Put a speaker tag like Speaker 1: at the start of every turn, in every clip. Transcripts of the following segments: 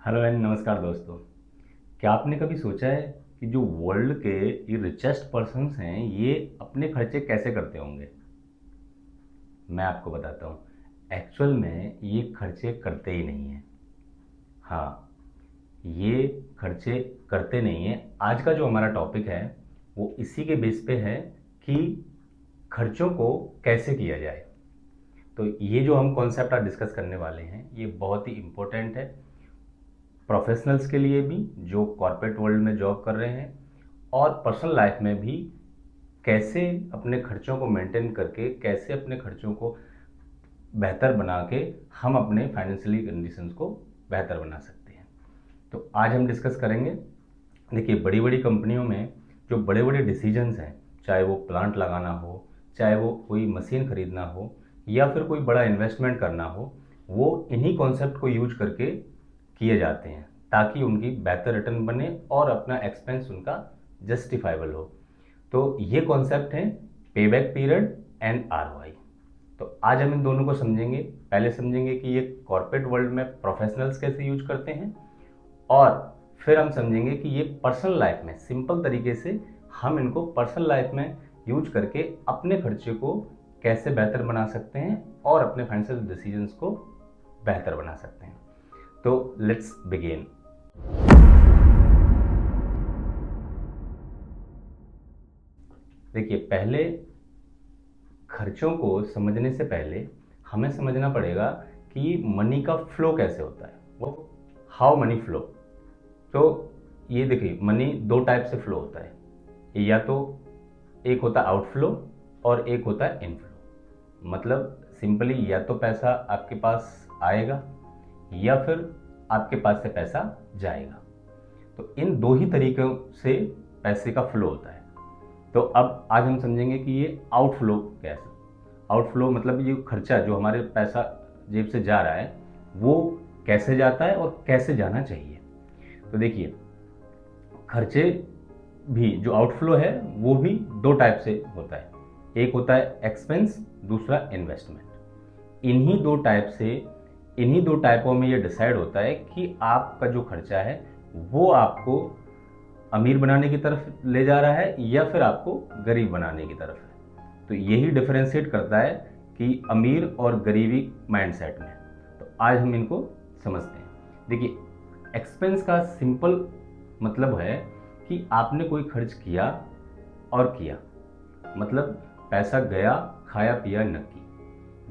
Speaker 1: Hello and नमस्कार दोस्तों। क्या आपने कभी सोचा है कि जो वर्ल्ड के ये रिचेस्ट पर्सन्स हैं ये अपने खर्चे कैसे करते होंगे? मैं आपको बताता हूँ। एक्चुअल में ये खर्चे करते ही नहीं हैं। हाँ, ये खर्चे करते नहीं हैं। आज का जो हमारा टॉपिक है वो इसी के बेस पे है कि खर्चों को कैसे किया जाए। तो ये जो हम कॉन्सेप्ट आज डिस्कस करने वाले हैं ये बहुत ही इम्पोर्टेंट है प्रोफेशनल्स के लिए भी जो कॉर्पोरेट वर्ल्ड में जॉब कर रहे हैं, और पर्सनल लाइफ में भी कैसे अपने खर्चों को मेंटेन करके कैसे अपने खर्चों को बेहतर बना के हम अपने फाइनेंशियली कंडीशंस को बेहतर बना सकते हैं। तो आज हम डिस्कस करेंगे। देखिए, बड़ी बड़ी कंपनियों में जो बड़े बड़े डिसीजंस हैं, चाहे वो प्लांट लगाना हो, चाहे वो कोई मशीन खरीदना हो, या फिर कोई बड़ा इन्वेस्टमेंट करना हो, वो इन्हीं कॉन्सेप्ट को यूज करके किए जाते हैं ताकि उनकी बेहतर रिटर्न बने और अपना एक्सपेंस उनका जस्टिफाइबल हो। तो ये कॉन्सेप्ट है पेबैक पीरियड एंड आरओआई। तो आज हम इन दोनों को समझेंगे। पहले समझेंगे कि ये कॉर्पोरेट वर्ल्ड में प्रोफेशनल्स कैसे यूज करते हैं, और फिर हम समझेंगे कि ये पर्सनल लाइफ में सिंपल तरीके से हम इनको पर्सनल लाइफ में यूज करके अपने खर्चे को कैसे बेहतर बना सकते हैं और अपने फाइनेंशियल डिसीजंस को बेहतर बना सकते हैं। तो लेट्स बिगिन। देखिए, पहले खर्चों को समझने से पहले हमें समझना पड़ेगा कि मनी का फ्लो कैसे होता है, वो हाउ मनी फ्लो। तो ये देखिए, मनी दो टाइप से फ्लो होता है। या तो एक होता है आउटफ्लो और एक होता है इनफ्लो। मतलब सिंपली, या तो पैसा आपके पास आएगा या फिर आपके पास से पैसा जाएगा। तो इन दो ही तरीकों से पैसे का फ्लो होता है। तो अब आज हम समझेंगे कि ये आउटफ्लो कैसे। आउटफ्लो मतलब ये खर्चा जो हमारे पैसा जेब से जा रहा है वो कैसे जाता है और कैसे जाना चाहिए। तो देखिए, खर्चे भी जो आउटफ्लो है वो भी दो टाइप से होता है। एक होता है एक्सपेंस, दूसरा इन्वेस्टमेंट। इन्हीं दो टाइपों में ये डिसाइड होता है कि आपका जो खर्चा है वो आपको अमीर बनाने की तरफ ले जा रहा है या फिर आपको गरीब बनाने की तरफ है। तो यही डिफरेंशिएट करता है कि अमीर और गरीबी माइंडसेट में। तो आज हम इनको समझते हैं। देखिए, एक्सपेंस का सिंपल मतलब है कि आपने कोई खर्च किया और किया, मतलब पैसा गया, खाया पिया नक्की।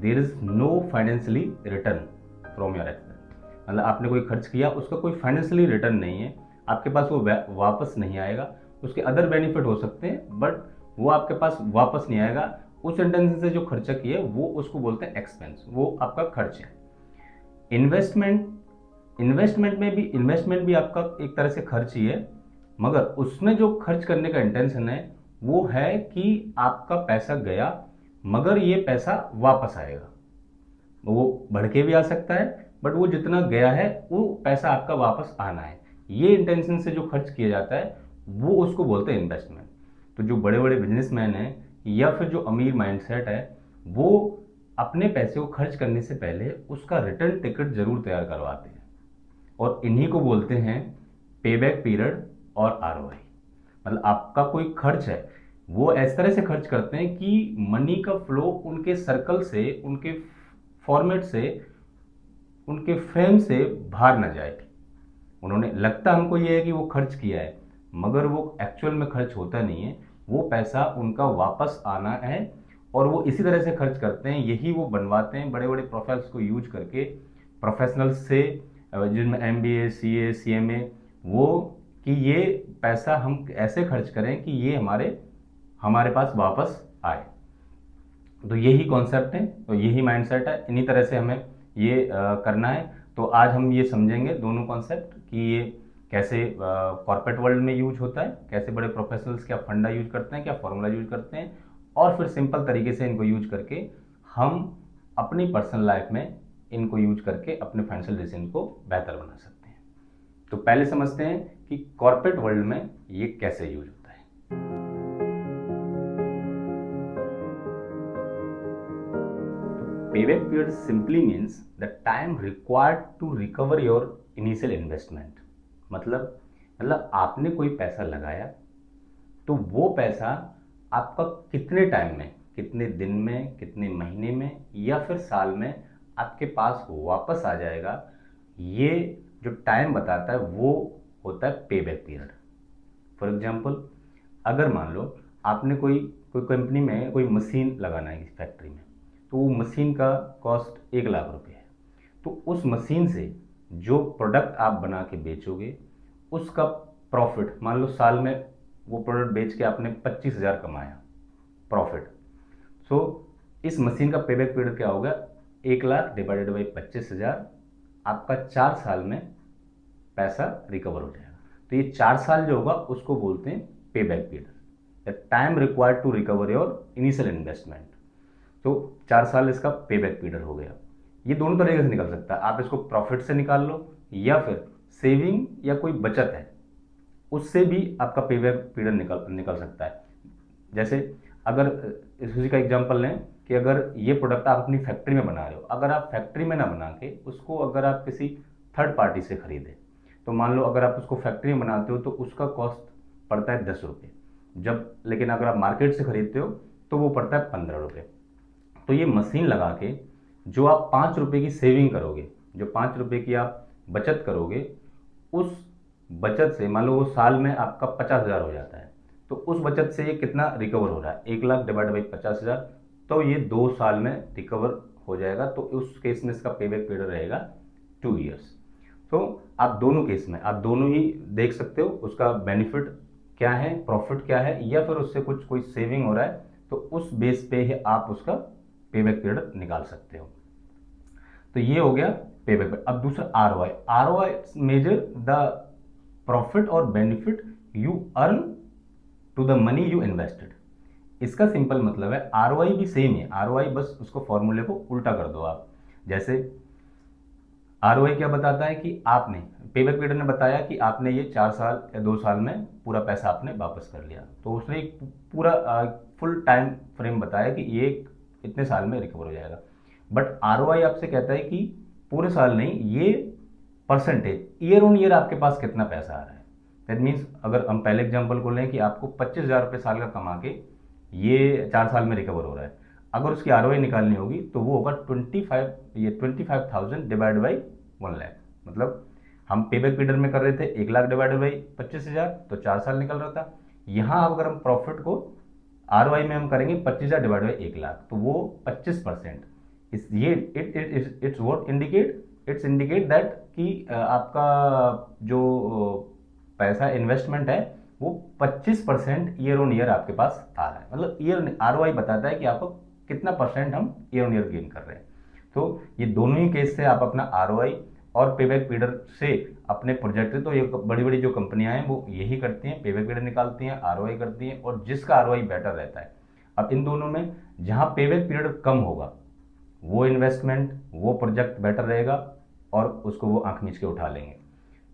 Speaker 1: There is no financially return from your expense. मतलब आपने कोई खर्च किया, उसका कोई फाइनेंशियली रिटर्न नहीं है, आपके पास वो वापस नहीं आएगा। उसके अदर बेनिफिट हो सकते हैं बट वो आपके पास वापस नहीं आएगा। उस इंटेंशन से जो खर्चा किया वो उसको बोलते हैं एक्सपेंस, वो आपका खर्च है। इन्वेस्टमेंट भी आपका एक तरह से खर्च ही है, मगर उसमें जो खर्च करने का इंटेंशन है वो है कि आपका पैसा गया मगर ये पैसा वापस आएगा। वो बढ़ के भी आ सकता है बट वो जितना गया है वो पैसा आपका वापस आना है। ये इंटेंशन से जो खर्च किया जाता है वो उसको बोलते हैं इन्वेस्टमेंट। तो जो बड़े बड़े बिजनेसमैन हैं या फिर जो अमीर माइंडसेट है वो अपने पैसे को खर्च करने से पहले उसका रिटर्न टिकट जरूर तैयार करवाते हैं, और इन्हीं को बोलते हैं पेबैक पीरियड और आरओआई। मतलब आपका कोई खर्च है वो इस तरह से खर्च करते हैं कि मनी का फ्लो उनके सर्कल से, उनके फॉर्मेट से, उनके फ्रेम से बाहर ना जाए। उन्होंने लगता हमको ये है कि वो खर्च किया है मगर वो एक्चुअल में खर्च होता नहीं है। वो पैसा उनका वापस आना है और वो इसी तरह से खर्च करते हैं। यही वो बनवाते हैं बड़े बड़े प्रोफाइल्स को यूज करके प्रोफेशनल्स से, जिनमें MBA CA CMA, वो कि ये पैसा हम ऐसे खर्च करें कि ये हमारे हमारे पास वापस आए। तो यही कॉन्सेप्ट है, तो यही माइंडसेट है, इन्हीं तरह से हमें ये करना है। तो आज हम ये समझेंगे दोनों कॉन्सेप्ट कि ये कैसे कॉर्पोरेट वर्ल्ड में यूज होता है, कैसे बड़े प्रोफेशनल्स क्या फंडा यूज करते हैं, क्या फॉर्मूला यूज करते हैं, और फिर सिंपल तरीके से इनको यूज करके हम अपनी पर्सनल लाइफ में इनको यूज करके अपने फाइनेंशियल डिसीजन को बेहतर बना सकते हैं। तो पहले समझते हैं कि कॉर्पोरेट वर्ल्ड में ये कैसे यूज होता है। Payback period simply means the time required to recover your initial investment. मतलब आपने कोई पैसा लगाया, तो वो पैसा आपका कितने टाइम में, कितने दिन में, कितने महीने में या फिर साल में आपके पास वापस आ जाएगा, ये जो टाइम बताता है वो होता है पे बैक पीरियड। फॉर एग्जाम्पल, अगर मान लो आपने कोई कोई कंपनी में कोई मशीन लगाना है इस फैक्ट्री में, तो वो मशीन का कॉस्ट 1 लाख रुपये है। तो उस मशीन से जो प्रोडक्ट आप बना के बेचोगे, उसका प्रॉफिट, मान लो साल में वो प्रोडक्ट बेच के आपने 25,000 कमाया प्रॉफिट। सो इस मशीन का पेबैक पीरियड क्या होगा, 1 लाख डिवाइडेड बाई 25,000, आपका 4 साल में पैसा रिकवर हो जाएगा। तो ये 4 साल जो होगा उसको बोलते हैं pay back period, the time required to recover your initial investment. तो 4 साल इसका पे बैक पीरियड हो गया। ये दोनों तरीके से निकल सकता है, आप इसको प्रॉफिट से निकाल लो या फिर सेविंग या कोई बचत है उससे भी आपका पे बैक पीरियड निकल सकता है। जैसे अगर इसी का एग्जांपल लें कि अगर ये प्रोडक्ट आप अपनी फैक्ट्री में बना रहे हो, अगर आप फैक्ट्री में ना बना के उसको अगर आप किसी थर्ड पार्टी से खरीदें, तो मान लो अगर आप उसको फैक्ट्री में बनाते हो तो उसका कॉस्ट पड़ता है 10 रुपये, लेकिन अगर आप मार्केट से खरीदते हो तो वो पड़ता है 15 रुपये। तो ये मशीन लगा के जो आप 5 रुपये की सेविंग करोगे, जो 5 रुपये की आप बचत करोगे, उस बचत से मान लो वो साल में आपका 50,000 हो जाता है, तो उस बचत से ये कितना रिकवर हो रहा है, 1 लाख डिवाइड बाई 50,000, तो ये 2 साल में रिकवर हो जाएगा। तो उस केस में इसका पेबैक पीरियड रहेगा 2 ईयर्स। तो आप दोनों केस में आप दोनों ही देख सकते हो उसका बेनिफिट क्या है, प्रॉफिट क्या है, या फिर उससे कुछ कोई सेविंग हो रहा है, तो उस बेस पे ही आप उसका पेबैक पीरियड निकाल सकते हो। तो ये हो गया पेबैक पीरियड। अब दूसरा ROI. ROI measure the profit और benefit you earn to the money you invested. इसका सिंपल मतलब है, आरओआई भी सेम है, आरओआई बस उसको फॉर्मूले को उल्टा कर दो आप। जैसे आरओआई क्या बताता है कि आपने पेबैक पीरियड ने बताया कि आपने ये 4 साल या 2 साल में पूरा पैसा आपने वापस कर लिया, तो उसने एक पूरा फुल टाइम फ्रेम बताया कि ये इतने साल में रिकवर हो जाएगा। बट आरओआई आपसे कहता है कि पूरे साल नहीं, ये परसेंटेज, ईयर ऑन ईयर आपके पास कितना पैसा आ रहा है। दैट मीन्स अगर हम पहले एग्जाम्पल को लें कि आपको 25,000 रुपये साल का कमा के ये 4 साल में रिकवर हो रहा है, अगर उसकी आरओआई निकालनी होगी तो वो होगा 25,000 डिवाइड बाई 1 लाख। मतलब हम पेबैक पीरियड में कर रहे थे 1 लाख डिवाइड बाई 25,000, तो 4 साल निकल रहा था। यहाँ अगर हम प्रॉफिट को आरओआई में हम करेंगे 25,000 डिवाइड बाई 1 लाख, तो वो 25%। ये इट्स व्हाट इंडिकेट दैट कि आपका जो पैसा इन्वेस्टमेंट है वो 25% ईयर ऑन ईयर आपके पास आ रहा है। मतलब ईयर आरओआई बताता है कि आपको कितना परसेंट हम ईयर ऑन ईयर गेन कर रहे हैं। तो ये दोनों ही केस से आप अपना आरओआई और पेबैक पीरियड से अपने प्रोजेक्ट, तो ये बड़ी बड़ी जो कंपनियां हैं वो यही करती हैं, पेबैक पीरियड निकालती हैं, आरओआई करती हैं, और जिसका आरओआई बेटर रहता है। अब इन दोनों में जहां पेबैक पीरियड कम होगा वो इन्वेस्टमेंट, वो प्रोजेक्ट बेटर रहेगा और उसको वो आंख मीच के उठा लेंगे।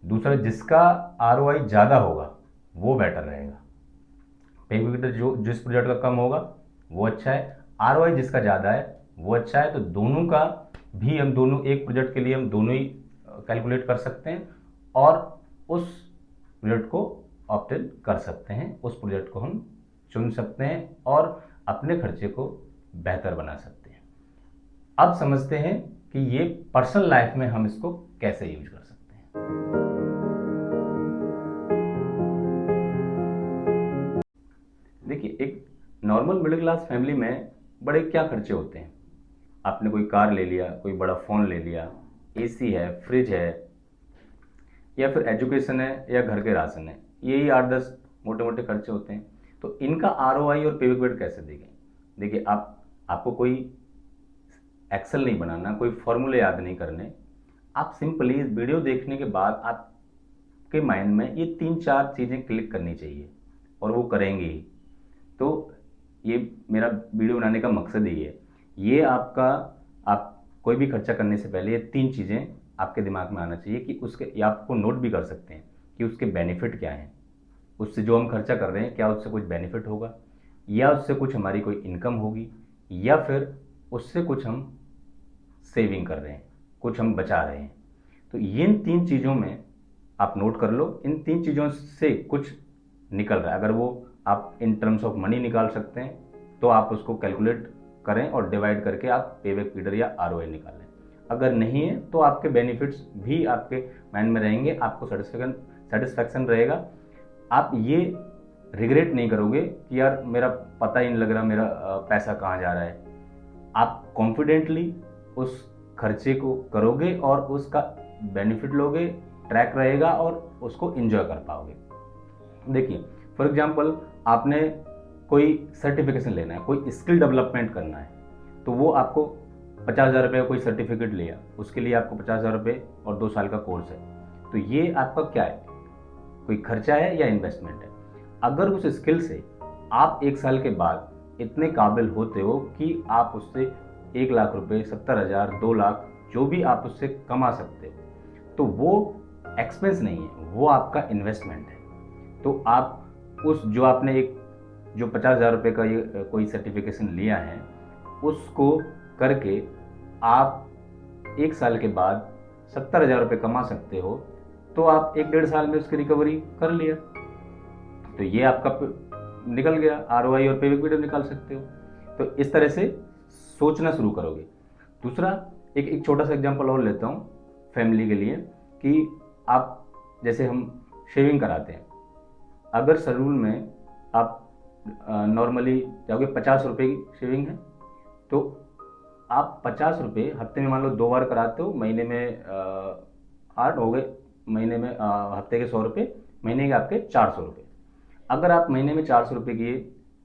Speaker 1: दूसरा, जिसका आरओआई ज़्यादा होगा वो बेटर रहेगा। पेबैक पीरियड जो जिस प्रोजेक्ट का कम होगा वो अच्छा है, आरओआई जिसका ज़्यादा है वो अच्छा है। तो दोनों का भी हम दोनों एक प्रोजेक्ट के लिए हम दोनों ही कैलकुलेट कर सकते हैं और उस प्रोजेक्ट को ऑप्टेन कर सकते हैं, उस प्रोजेक्ट को हम चुन सकते हैं और अपने खर्चे को बेहतर बना सकते हैं। अब समझते हैं कि ये पर्सनल लाइफ में हम इसको कैसे यूज कर सकते हैं। देखिए, एक नॉर्मल मिडिल क्लास फैमिली में बड़े क्या खर्चे होते हैं। आपने कोई कार ले लिया, कोई बड़ा फ़ोन ले लिया, एसी है, फ्रिज है, या फिर एजुकेशन है, या घर के राशन है, यही 8-10 मोटे मोटे खर्चे होते हैं। तो इनका आरओआई और पेबैक पीरियड कैसे देखें। देखिए, आपको कोई एक्सेल नहीं बनाना, कोई फॉर्मूले याद नहीं करने। आप सिंपली इस वीडियो देखने के बाद आपके माइंड में ये 3-4 चीज़ें क्लिक करनी चाहिए और वो करेंगे ही। तो ये मेरा वीडियो बनाने का मकसद ही है। ये आप कोई भी खर्चा करने से पहले ये 3 चीज़ें आपके दिमाग में आना चाहिए कि उसके, या आपको नोट भी कर सकते हैं कि उसके बेनिफिट क्या हैं, उससे जो हम खर्चा कर रहे हैं क्या उससे कुछ बेनिफिट होगा, या उससे कुछ हमारी कोई इनकम होगी, या फिर उससे कुछ हम सेविंग कर रहे हैं, कुछ हम बचा रहे हैं। तो इन 3 चीज़ों में आप नोट कर लो, इन 3 चीज़ों से कुछ निकल रहा है। अगर वो आप इन टर्म्स ऑफ मनी निकाल सकते हैं तो आप उसको कैलकुलेट करें और डिवाइड करके आप पेबैक पीरियड या आरओआई निकालें। अगर नहीं है तो आपके बेनिफिट्स भी आपके माइंड में रहेंगे, आपको सेटिस्फैक्शन रहेगा। आप ये रिग्रेट नहीं करोगे कि यार मेरा पता ही नहीं लग रहा मेरा पैसा कहाँ जा रहा है। आप कॉन्फिडेंटली उस खर्चे को करोगे और उसका बेनिफिट लोगे, ट्रैक रहेगा और उसको एंजॉय कर पाओगे। देखिए फॉर एग्जांपल आपने कोई सर्टिफिकेशन लेना है, कोई स्किल डेवलपमेंट करना है, तो वो आपको 50,000 रुपये का कोई सर्टिफिकेट लिया, उसके लिए आपको 50,000 रुपये और 2 साल का कोर्स है, तो ये आपका क्या है, कोई खर्चा है या इन्वेस्टमेंट है। अगर उस स्किल से आप 1 साल के बाद इतने काबिल होते हो कि आप उससे 1 लाख रुपये, 70,000, 2 लाख जो भी आप उससे कमा सकते हो, तो वो एक्सपेंस नहीं है, वो आपका इन्वेस्टमेंट है। तो आप उस जो आपने जो 50,000 रुपये का ये कोई सर्टिफिकेशन लिया है, उसको करके आप 1 साल के बाद 70,000 रुपये कमा सकते हो, तो आप 1-1.5 साल में उसकी रिकवरी कर लिया, तो ये आपका निकल गया, आरओआई और पेबैक पीरियड निकाल सकते हो। तो इस तरह से सोचना शुरू करोगे। दूसरा एक छोटा सा एग्जांपल और लेता हूँ फैमिली के लिए, कि आप जैसे हम शेविंग कराते हैं, अगर सैलून में आप नॉर्मली जाओगे 50 रुपये की शेविंग है, तो आप 50 रुपये हफ्ते में मान लो 2 बार कराते हो, महीने में 8 हो गए, महीने में हफ्ते के 100 रुपये, महीने के आपके 400 रुपये। अगर आप महीने में 400 रुपये की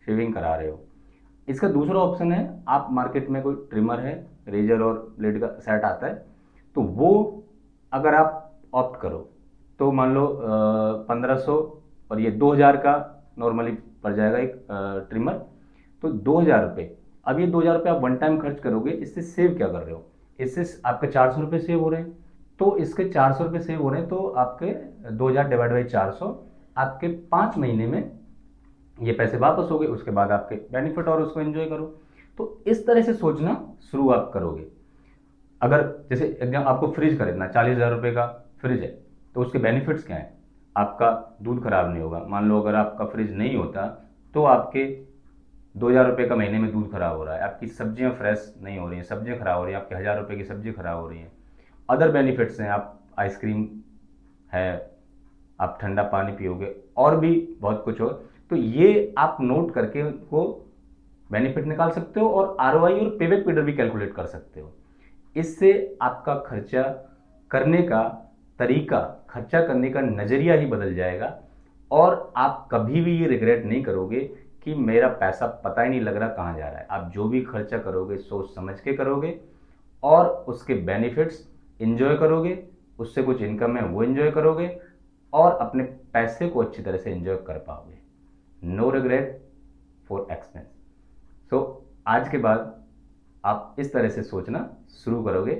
Speaker 1: शेविंग करा रहे हो, इसका दूसरा ऑप्शन है, आप मार्केट में कोई ट्रिमर है, रेजर और ब्लेड का सेट आता है, तो वो अगर आप ऑप्ट करो तो मान लो 1500 और ये 2000 का नॉर्मली पड़ जाएगा एक ट्रिमर, तो 2000 रुपये। अब ये 2000 रुपये आप वन टाइम खर्च करोगे, इससे सेव क्या कर रहे हो, इससे आपके 400 रुपये सेव हो रहे हैं, तो इसके 400 रुपये सेव हो रहे हैं, तो आपके 2000 डिवाइड बाई 400, आपके 5 महीने में ये पैसे वापस हो गए, उसके बाद आपके बेनिफिट और उसको एंजॉय करो। तो इस तरह से सोचना शुरू आप करोगे। अगर जैसे एग्जाम आपको फ्रिज खरीदना, 40,000 रुपये का फ्रिज है, तो उसके बेनिफिट्स क्या हैं, आपका दूध खराब नहीं होगा। मान लो अगर आपका फ्रिज नहीं होता तो आपके 2,000 रुपये का महीने में दूध खराब हो रहा है, आपकी सब्जियां फ्रेश नहीं हो रही हैं, सब्जियां खराब हो रही हैं, आपके 1,000 रुपये की सब्जी खराब हो रही हैं। अदर बेनिफिट्स हैं, आप आइसक्रीम है, आप ठंडा पानी पियोगे, और भी बहुत कुछ हो। तो ये आप नोट करके उनको बेनिफिट निकाल सकते हो और आरओआई और पेबैक पीरियड भी कैलकुलेट कर सकते हो। इससे आपका खर्चा करने का तरीका, खर्चा करने का नज़रिया ही बदल जाएगा और आप कभी भी ये रिग्रेट नहीं करोगे कि मेरा पैसा पता ही नहीं लग रहा कहाँ जा रहा है। आप जो भी खर्चा करोगे सोच समझ के करोगे और उसके बेनिफिट्स एंजॉय करोगे, उससे कुछ इनकम है वो एंजॉय करोगे और अपने पैसे को अच्छी तरह से एंजॉय कर पाओगे। No regret for expense. So आज के बाद आप इस तरह से सोचना शुरू करोगे।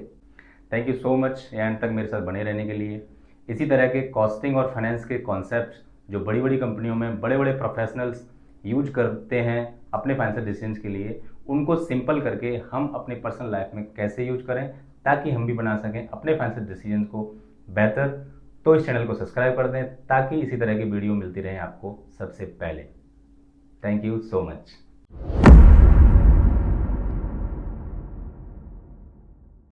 Speaker 1: Thank you so much and तक मेरे साथ बने रहने के लिए। इसी तरह के कॉस्टिंग और फाइनेंस के कॉन्सेप्ट जो बड़ी बड़ी कंपनियों में बड़े बड़े प्रोफेशनल्स यूज करते हैं अपने फाइनेंशियल डिसीजंस के लिए, उनको सिंपल करके हम अपनी पर्सनल लाइफ में कैसे यूज करें ताकि हम भी बना सकें अपने फाइनेंशियल डिसीजंस को बेहतर, तो इस चैनल को सब्सक्राइब कर दें ताकि इसी तरह की वीडियो मिलती रहे आपको सबसे पहले। Thank you so much.